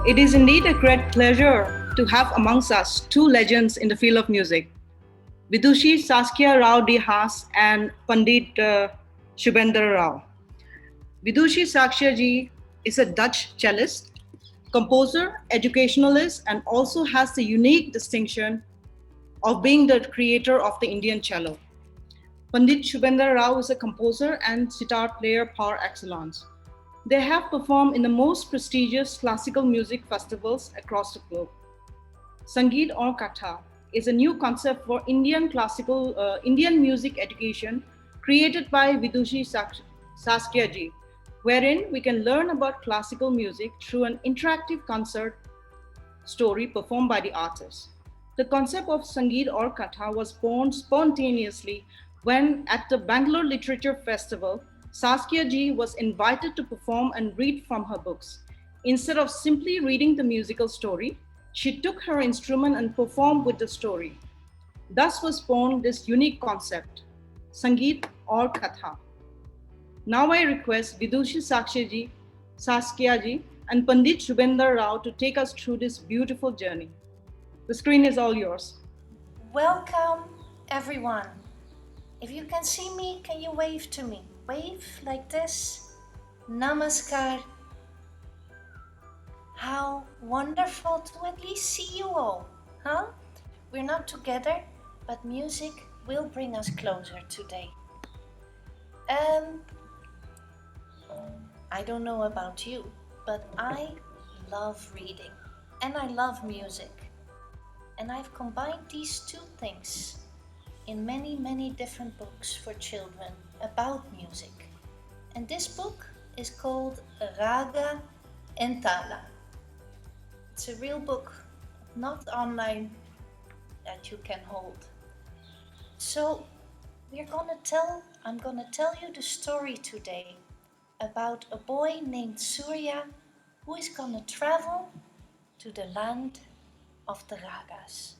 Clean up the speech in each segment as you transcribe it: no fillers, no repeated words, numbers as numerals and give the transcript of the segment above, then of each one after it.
It is indeed a great pleasure to have amongst us two legends in the field of music, Vidushi Saskia Rao de Haas and Pandit Shubendra Rao. Vidushi Saskia ji is a Dutch cellist, composer, educationalist, and also has the unique distinction of being the creator of the Indian cello. Pandit Shubendra Rao is a composer and sitar player par excellence. They have performed in the most prestigious classical music festivals across the globe. Sangeet or Katha is a new concept for Indian music education created by Vidushi Saskia ji, wherein we can learn about classical music through an interactive concert story performed by the artist. The concept of Sangeet or Katha was born spontaneously when, at the Bangalore Literature Festival, Saskia ji was invited to perform and read from her books. Instead of simply reading the musical story, she took her instrument and performed with the story. Thus was born this unique concept, Sangeet or Katha. Now I request Vidushi Saskia ji, and Pandit Shubendra Rao to take us through this beautiful journey. The screen is all yours. Welcome, everyone. If you can see me, can you wave to me? Wave like this. Namaskar. How wonderful to at least see you all, huh? We're not together, but music will bring us closer today. I don't know about you, but I love reading and I love music. And I've combined these two things in many, many different books for children about music. And this book is called Raga and Tala. It's a real book, not online, that you can hold. So I'm gonna tell you the story today about a boy named Surya who is gonna travel to the land of the ragas.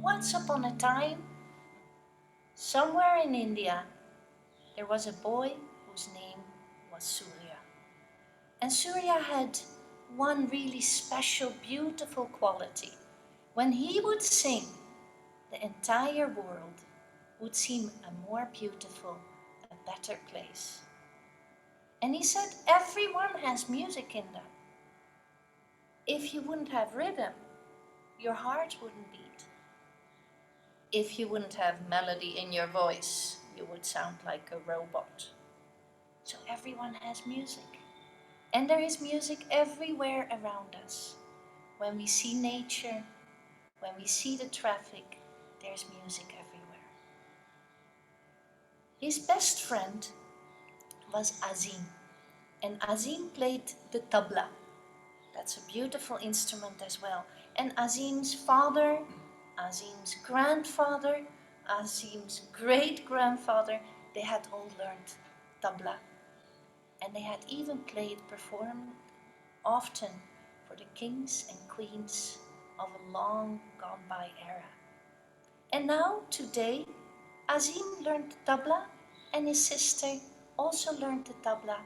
Once upon a time, somewhere in India, there was a boy whose name was Surya. And Surya had one really special, beautiful quality. When he would sing, the entire world would seem a more beautiful, a better place. And he said, everyone has music in them. If you wouldn't have rhythm, your heart wouldn't beat. If you wouldn't have melody in your voice, you would sound like a robot. So everyone has music. And there is music everywhere around us. When we see nature, when we see the traffic, there's music everywhere. His best friend was Azim. And Azim played the tabla. That's a beautiful instrument as well. And Azim's father, Azim's grandfather, Azim's great-grandfather, they had all learned tabla. And they had even performed often for the kings and queens of a long gone by era. And now, today, Azim learned the tabla and his sister also learned the tabla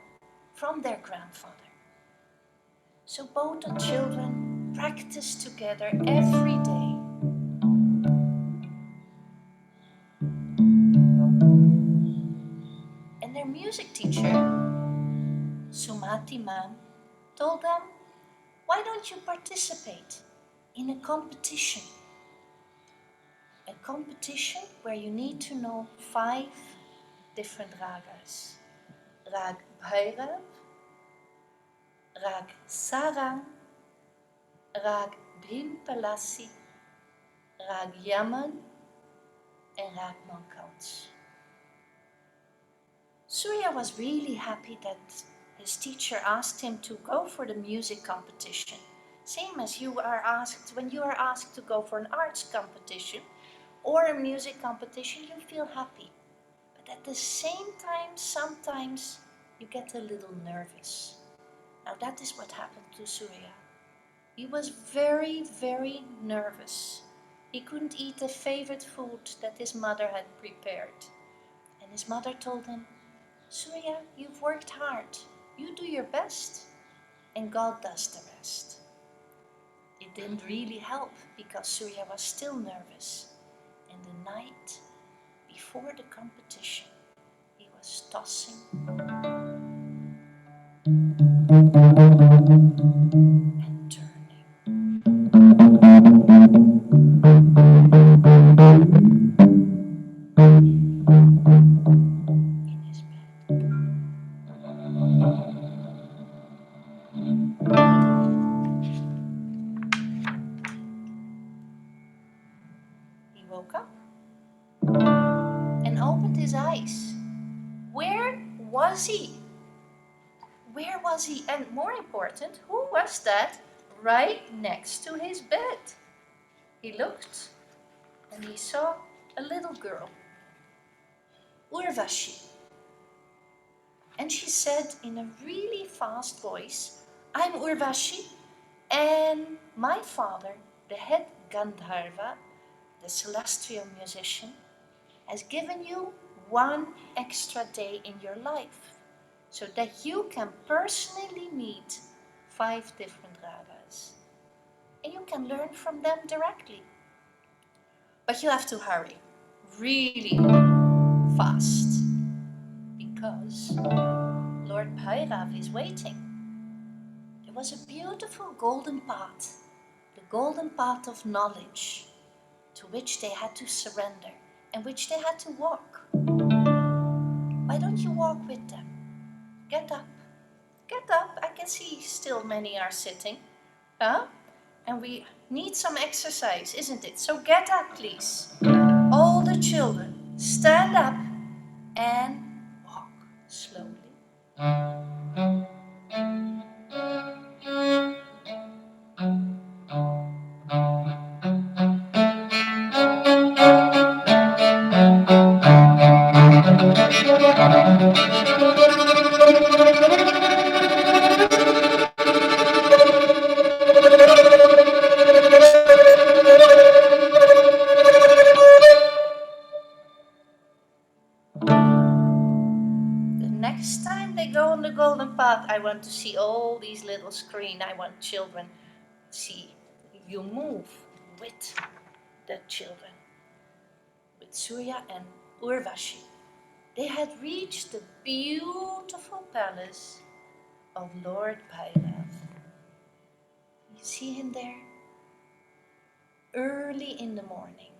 from their grandfather. So both the children practice together every day. And their music teacher, Sumati Ma'am, told them, why don't you participate in a competition? A competition where you need to know 5 different ragas. Rag Bhairav, Rag Sarang, Rag Bhimpalasi, Rag Yaman, and Rag Mankans. Surya was really happy that his teacher asked him to go for the music competition. Same as you are asked, when you are asked to go for an arts competition or a music competition, you feel happy. But at the same time, sometimes you get a little nervous. Now that is what happened to Surya. He was very, very nervous. He couldn't eat the favorite food that his mother had prepared. And his mother told him, Surya, you've worked hard. You do your best, and God does the rest. It didn't really help because Surya was still nervous. And the night before the competition, he was tossing and turning. In his bed. He woke up and opened his eyes. Where was he? Where was he? And more important, who was that right next to his bed? He looked and he saw a little girl, Urvashi. And she said in a really fast voice, I'm Urvashi, and my father, the head Gandharva, the celestial musician, has given you 1 extra day in your life so that you can personally meet 5 different ragas. And you can learn from them directly. But you have to hurry, really fast, because Lord Bhairav is waiting. There was a beautiful golden path, the golden path of knowledge, to which they had to surrender and which they had to walk. Why don't you walk with them? Get up. Get up. I can see still many are sitting. Huh? And we need some exercise, isn't it? So get up, please. All the children, stand up and walk slowly. Next time they go on the golden path, I want to see all these little screens. I want children see you move with the children, with Surya and Urvashi. They had reached the beautiful palace of Lord Bhairav. You see him there? Early in the morning.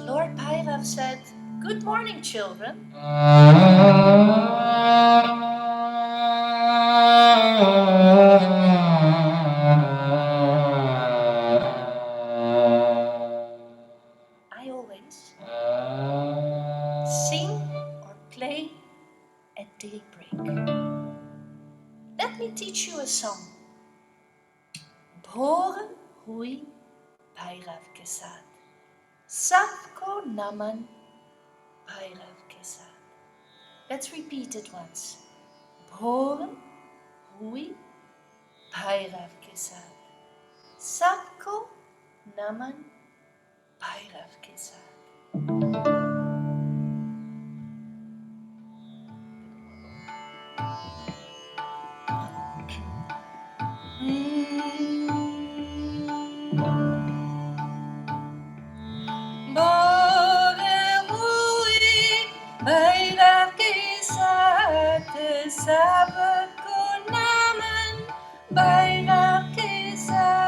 Lord Bhairav said, "Good morning, children." teach you a song. Bhoren hui bhairav ke saath. Sabko naman bhairav ke saath. Let's repeat it once. Bhoren hui bhairav ke saath. Sabko naman bhairav ke saath. Sabko naman bhairav ke saath.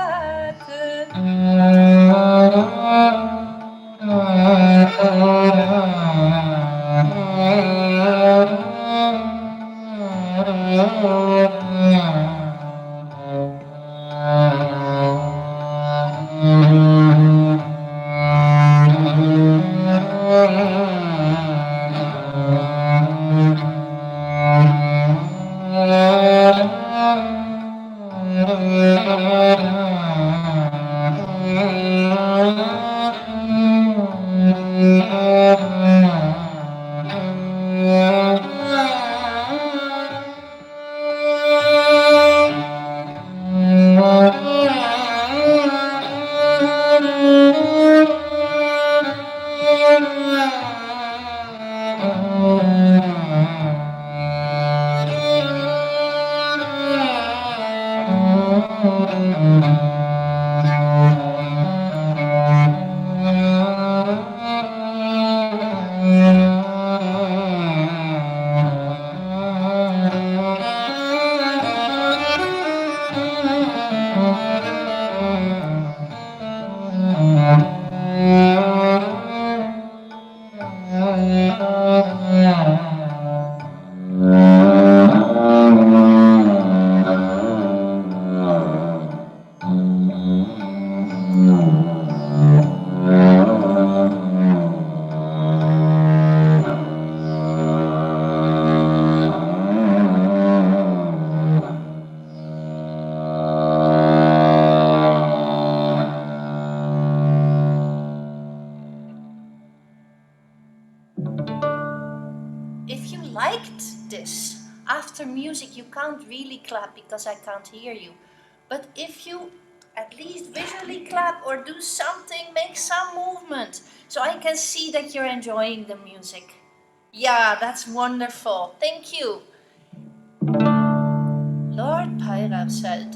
If you liked this, after music you can't really clap because I can't hear you. But if you at least visually clap or do something, make some movement, so I can see that you're enjoying the music. Yeah, that's wonderful. Thank you. Lord Bhairav said,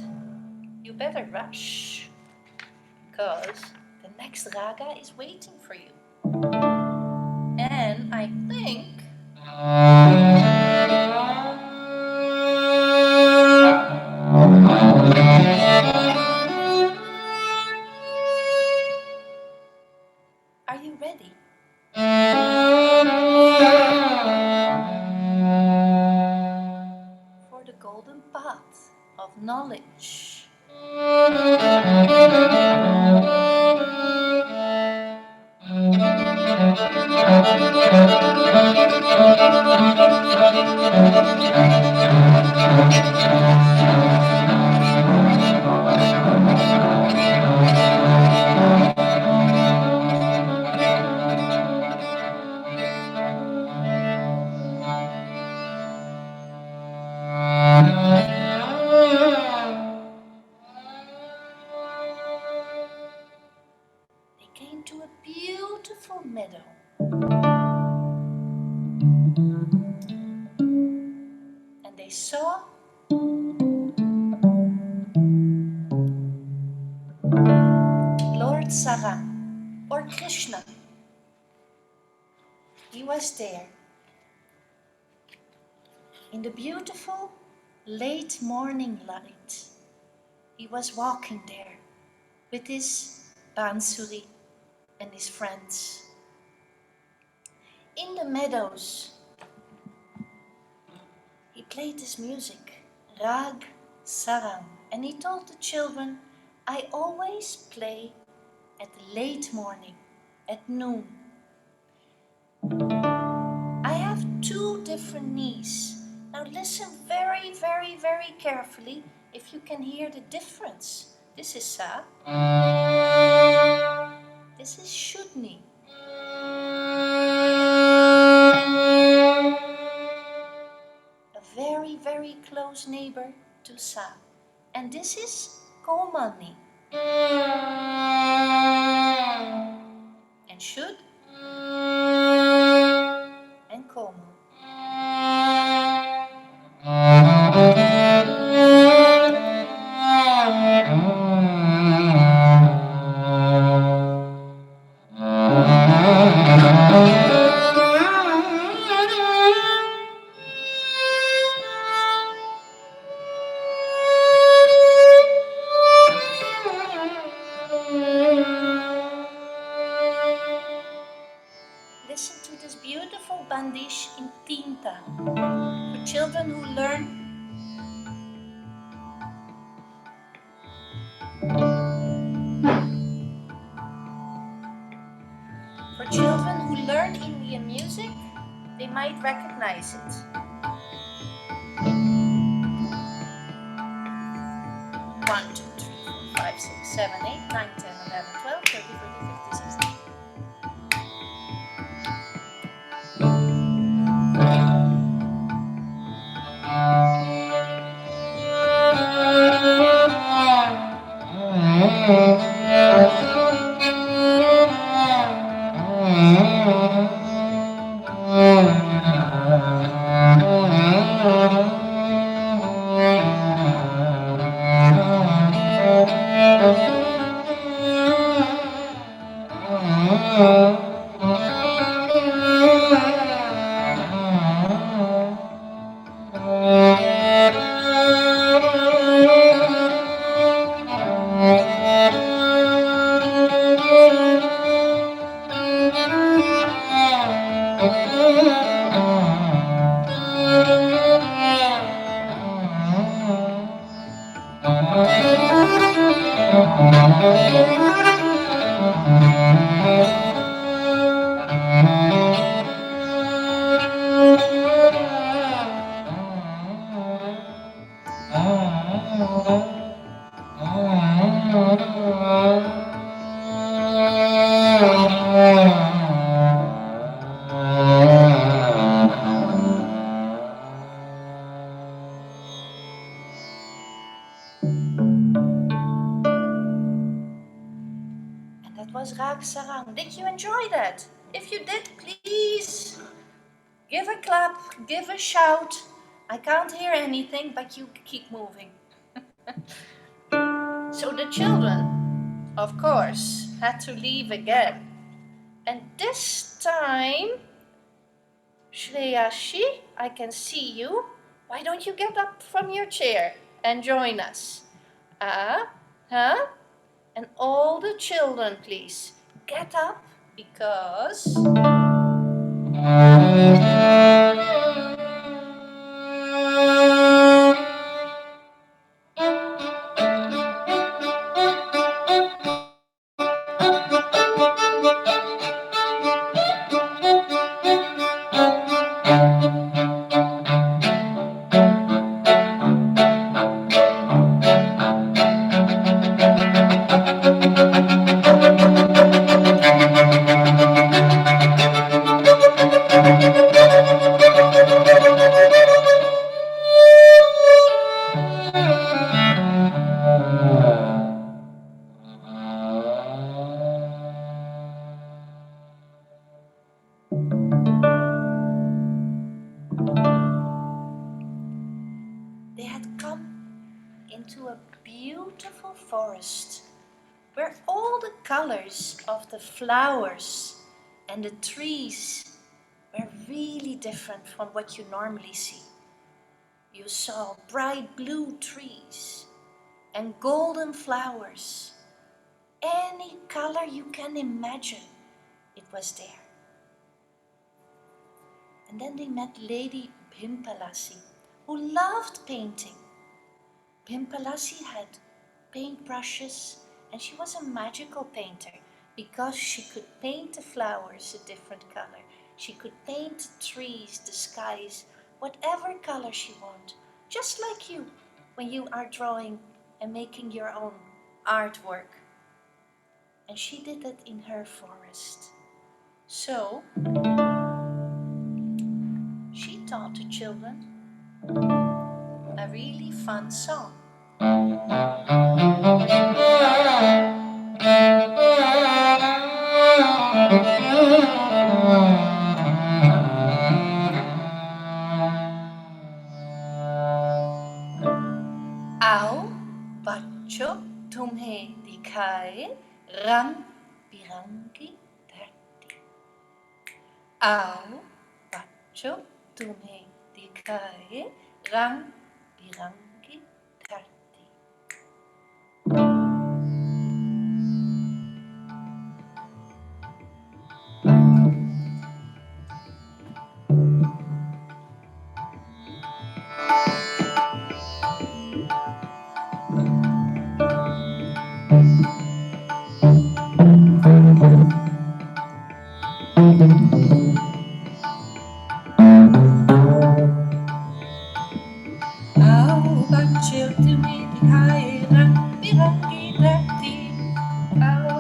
you better rush, because the next raga is waiting for you. And I think... Are you ready? For the golden path of knowledge. They came to a beautiful meadow. And they saw Lord Sarang, or Krishna. He was there. In the beautiful late morning light, he was walking there with his bansuri and his friends. In the meadows, he played his music, Rag Sarang, and he told the children, I always play at the late morning, at noon. I have two different knees. Now listen very, very, very carefully if you can hear the difference. This is Sa. This is Shudni. A very, very close neighbor to Sa. And this is Komani. And Shud. And Komu. Listen to this beautiful bandish in tinta for children who learn Indian music. They might recognize it. 1, 2, 3, 4, 5, 6, 7, 8, 9, 10, 11, 12, 13, 14, 15, 16. That was Raak Sarang. Did you enjoy that? If you did, please give a clap, give a shout. I can't hear anything, but you keep moving. So the children, of course, had to leave again. And this time, Shreyashi, I can see you. Why don't you get up from your chair and join us? Huh? And all the children, please, get up because... They had come into a beautiful forest where all the colors of the flowers and the trees were really different from what you normally see. You saw bright blue trees and golden flowers. Any color you can imagine, it was there. And then they met Lady Bhimpalasi, who loved painting. Bhimpalasi had paintbrushes, and she was a magical painter because she could paint the flowers a different color. She could paint the trees, the skies, whatever color she wants, just like you when you are drawing and making your own artwork. And she did that in her forest. So she taught the children a really fun song. आओ बच्चों तुम्हें दिखाए रंग बिरंगी धरती। आओ बच्चों तुम्हें दिखाए रंग बिरंगी धरती। आओ बच्चों तुम्हें दिखाए रंग बिरंगी धरती। आओ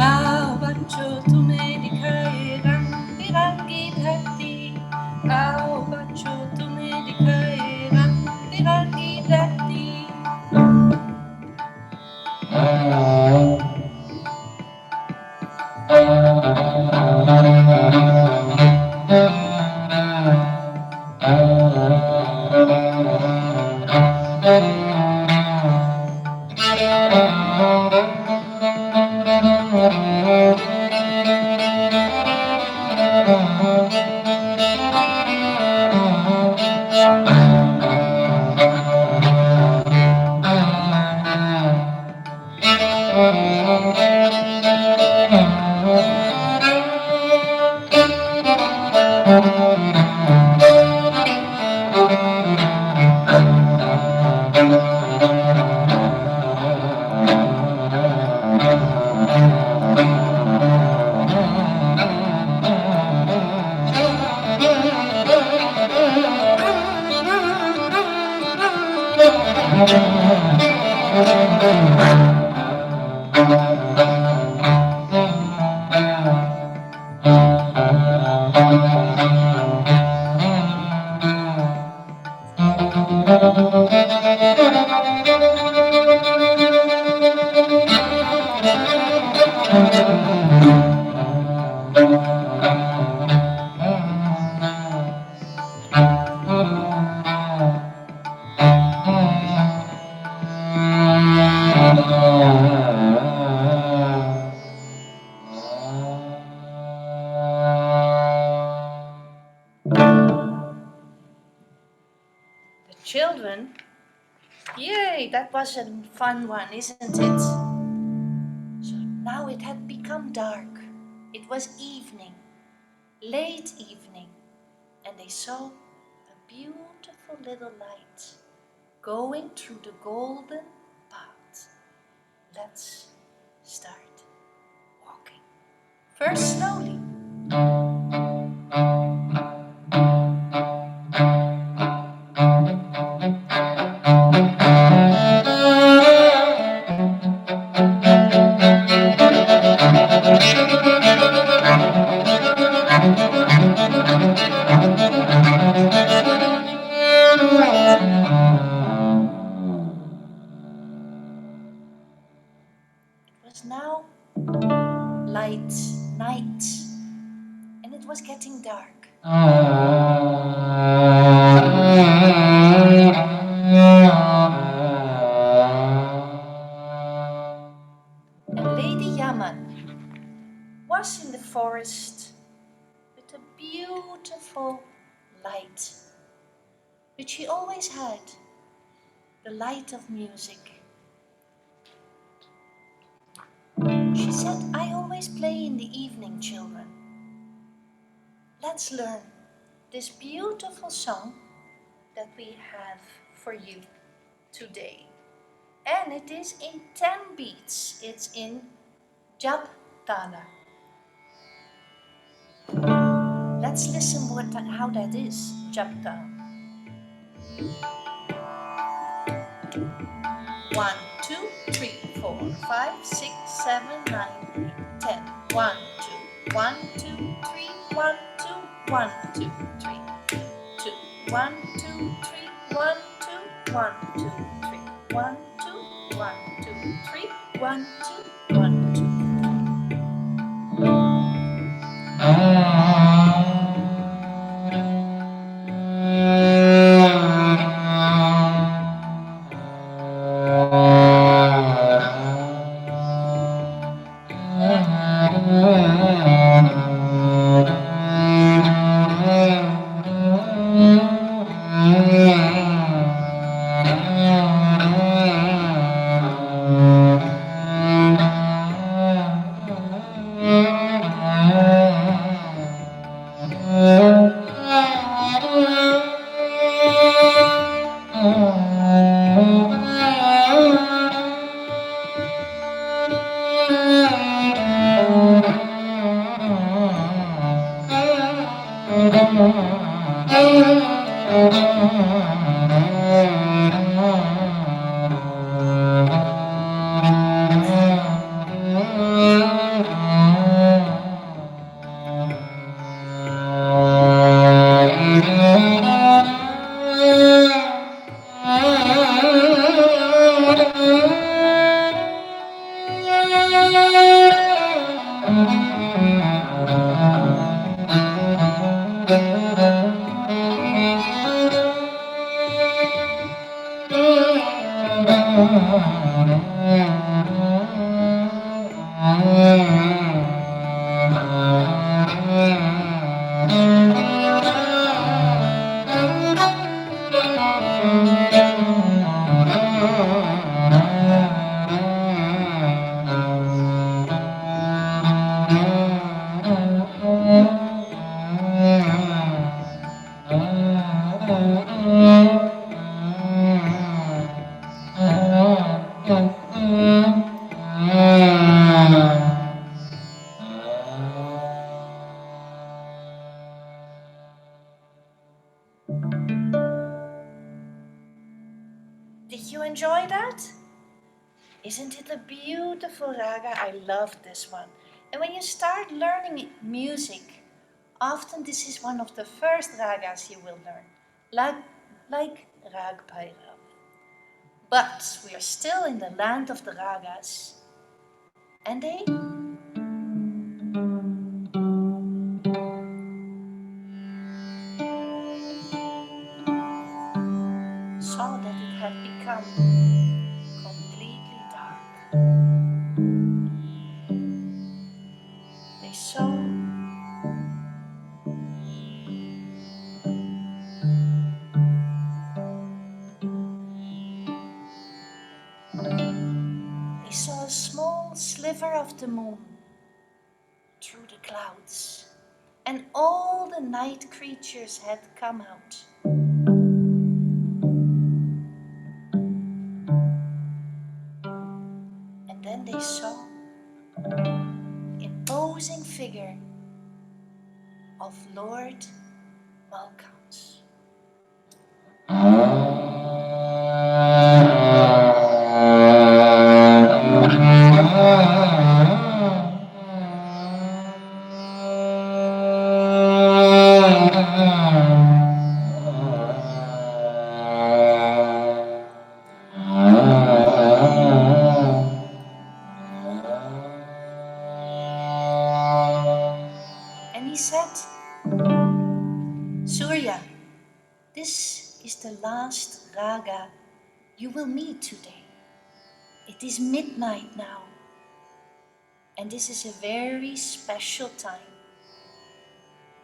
आओ बच्चों तुम्हें दिखाए रंग बिरंगी धरती। आओ बच्चों तुम्हें दिखाए रंग बिरंगी धरती। Children, yay, that was a fun one, isn't it? So now it had become dark. It was evening, late evening, and they saw a beautiful little light going through the golden path. Let's start walking. First slowly. Now light night, and it was getting dark. And Lady Yaman was in the forest with a beautiful light, which she always had, the light of music. She said, I always play in the evening, children. Let's learn this beautiful song that we have for you today. And it is in 10 beats. It's in Jab Tala. Let's listen how that is. Japta. 1, 2, 3, 4, 5, 6, 7, 9, 8, 10. 1, 2, 1, 2, 3, 1, 2, 1, 2, 3, 2, 1, 2, 3, 1, 2, 1, 2, 3, 1, 2, 1, 2, 3, 1, 2, 1, 2. Did you enjoy that? Isn't it a beautiful raga? I love this one. And when you start learning music, often this is one of the first ragas you will learn, like Rag Bhairav. But we are still in the land of the ragas, and they saw that it had become completely dark. They saw a small sliver of the moon through the clouds, and all the night creatures had come out. And then they saw imposing figure of Lord Malkans. And he said, Surya, this is the last raga you will meet today. It is midnight now, and this is a very special time.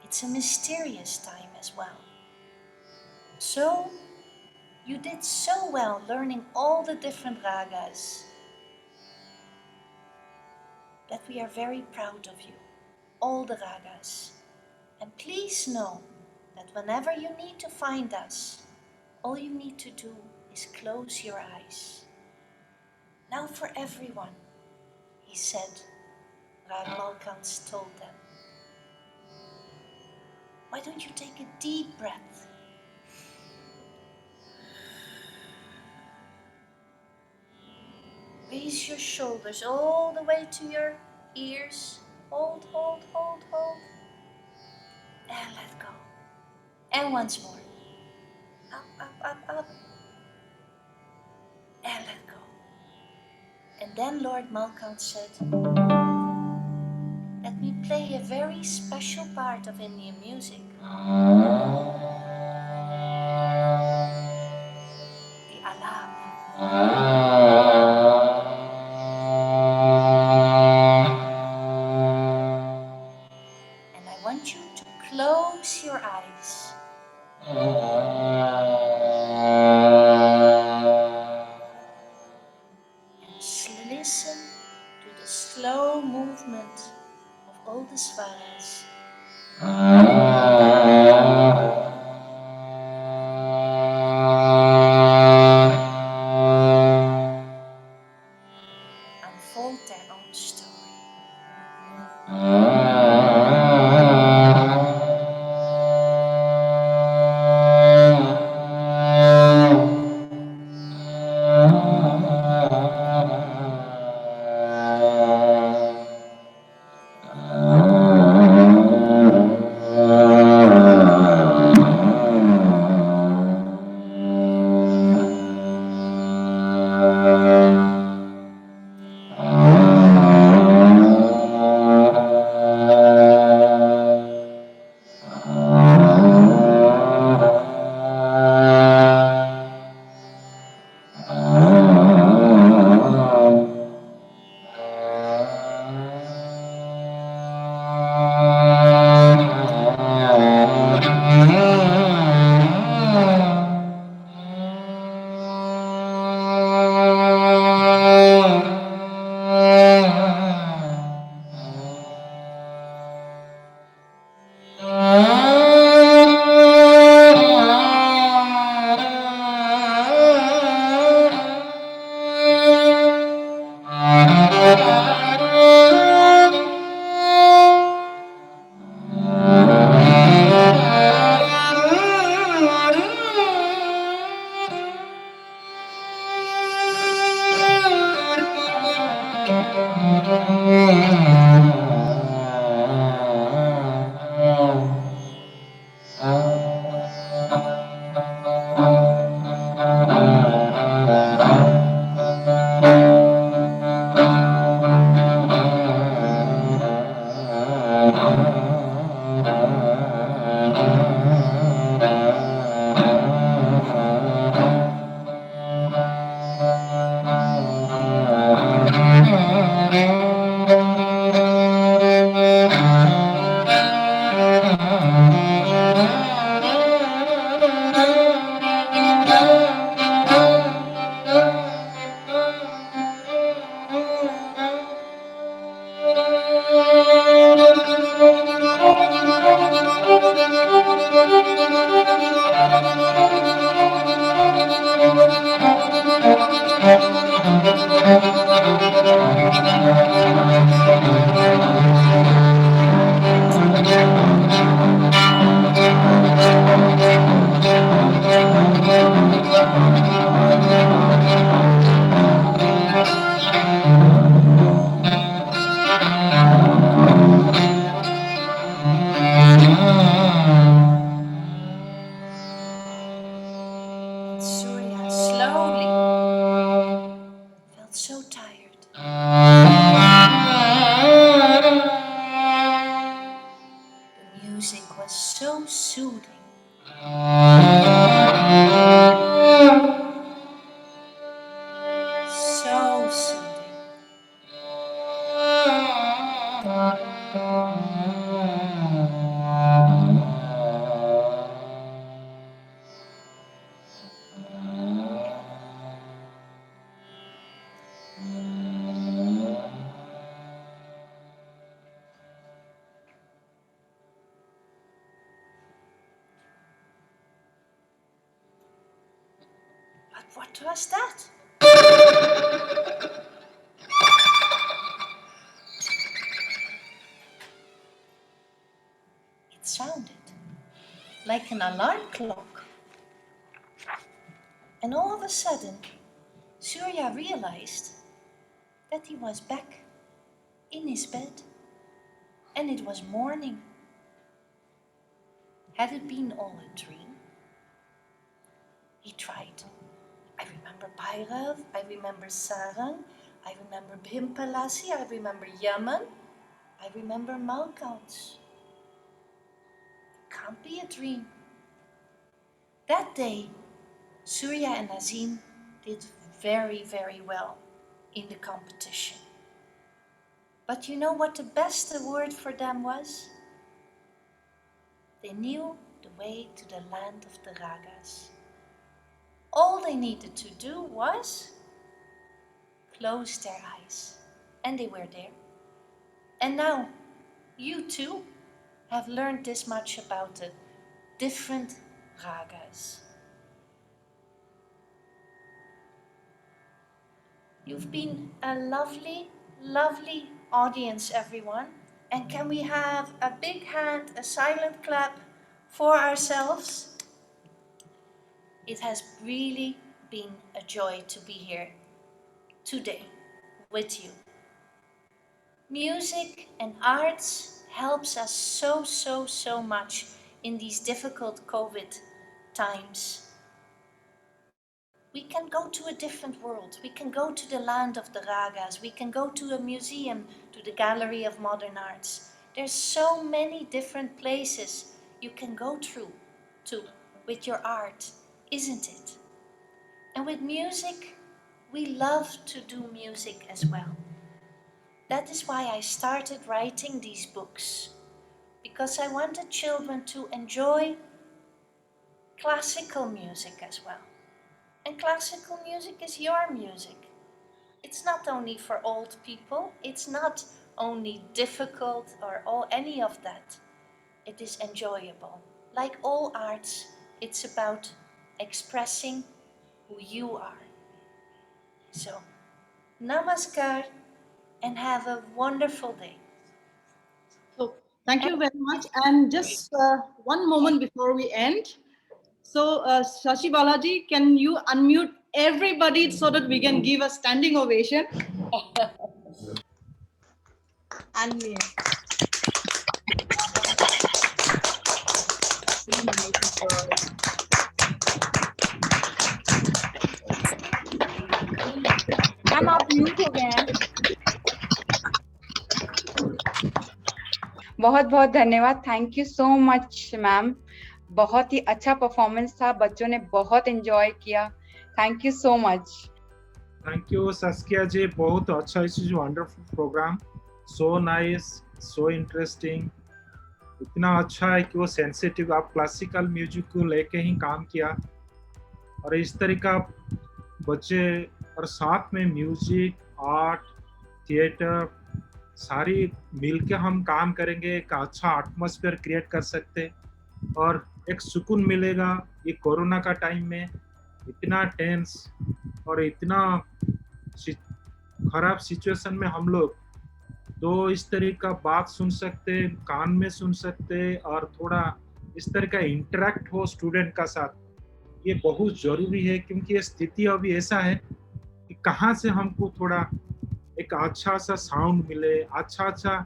It's a mysterious time as well. So, you did so well learning all the different ragas that we are very proud of you, all the ragas. And please know that whenever you need to find us, all you need to do is close your eyes. Now for everyone, he said, Rag Malkans told them. Why don't you take a deep breath? Raise your shoulders all the way to your ears. Hold, hold, hold, hold. And let go. And once more. Up, up, up, up. And let go. And then Lord Malkant said, let me play a very special part of Indian music. The alap. And I want you to close your eyes. And listen to the slow movement of all the swaras. Unfold their own story. Surya slowly felt so tired. The music was so soothing. So soothing. But what was that? It sounded like an alarm clock. And all of a sudden, Surya realized that he was back in his bed, and it was morning. Had it been all a dream? He tried. I remember Bhairav, I remember Sarang, I remember Bhimpalasi, I remember Yaman, I remember Malkauts. It can't be a dream. That day, Surya and Azim did very, very well in the competition. But you know what the best award for them was? They knew the way to the land of the ragas. All they needed to do was close their eyes, and they were there. And now, you too have learned this much about the different ragas. You've been a lovely, lovely audience, everyone. And can we have a big hand, a silent clap for ourselves? It has really been a joy to be here today with you. Music and arts helps us so much in these difficult COVID times. We can go to a different world. We can go to the land of the ragas. We can go to a museum, to the Gallery of Modern Arts. There's so many different places you can go through to with your art, isn't it? And with music, we love to do music as well. That is why I started writing these books, because I wanted children to enjoy classical music as well. And classical music is your music. It's not only for old people, it's not only difficult or any of that. It is enjoyable. Like all arts, it's about expressing who you are. So, namaskar and have a wonderful day. So thank you very much. And just one moment before we end. So Shashi Balaji, can you unmute everybody so that we can give a standing ovation? Unmute. Ma'am आप mute हो गए हैं। बहुत बहुत धन्यवाद, thank you so much ma'am. बहुत ही अच्छा performance था, बच्चों ने बहुत एंजॉय किया, thank you so much. Thank you Saskia ji, बहुत अच्छा, this is wonderful programme, so nice, so interesting. इतना अच्छा है कि वो सेंसिटिव, आप क्लासिकल म्यूजिक को लेके ही काम किया और इस तरीका बच्चे और साथ में म्यूजिक, आर्ट, थिएटर सारी मिलके हम काम करेंगे, एक अच्छा एटमॉस्फेयर क्रिएट कर सकते और एक सुकून मिलेगा। ये कोरोना का टाइम में इतना टेंस और इतना खराब सिचुएशन में हम लोग तो इस तरह का बात सुन सकते, कान में सुन सकते और थोड़ा इस तरह का इंटरेक्ट हो स्टूडेंट का साथ, ये बहुत ज़रूरी है। क्योंकि ये स्थिति अभी ऐसा है कि कहाँ से हमको थोड़ा एक अच्छा सा साउंड मिले, अच्छा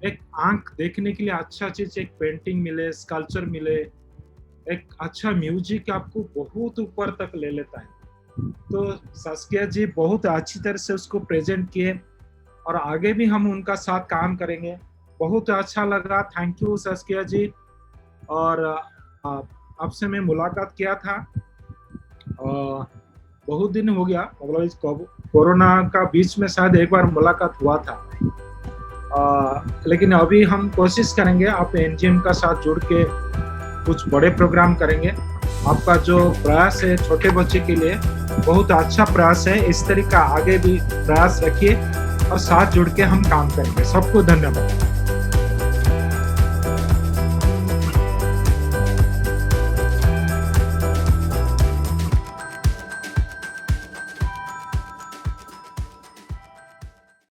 एक आंख देखने के लिए अच्छा चीज़, एक पेंटिंग मिले, स्कल्पचर मिले, एक अच्छा म्यूजिक आपको बहुत ऊपर तक ले लेता है। तो सस्किया जी बहुत अच्छी तरह से उसको प्रेजेंट किए और आगे भी हम उनका साथ काम करेंगे। बहुत अच्छा लगा, थैंक यू सस्किया जी। और आपसे मैं मुलाकात किया था, बहुत दिन हो गया, मतलब इस कोरोना का बीच में शायद एक बार मुलाकात हुआ था, लेकिन अभी हम कोशिश करेंगे आप एनजीएम का साथ जुड़ के कुछ बड़े प्रोग्राम करेंगे। आपका जो प्रयास है छोटे बच्चे के लिए बहुत अच्छा प्रयास है, इस तरह का आगे भी प्रयास रखिए और साथ जुड़ के हम काम करेंगे। सबको धन्यवाद।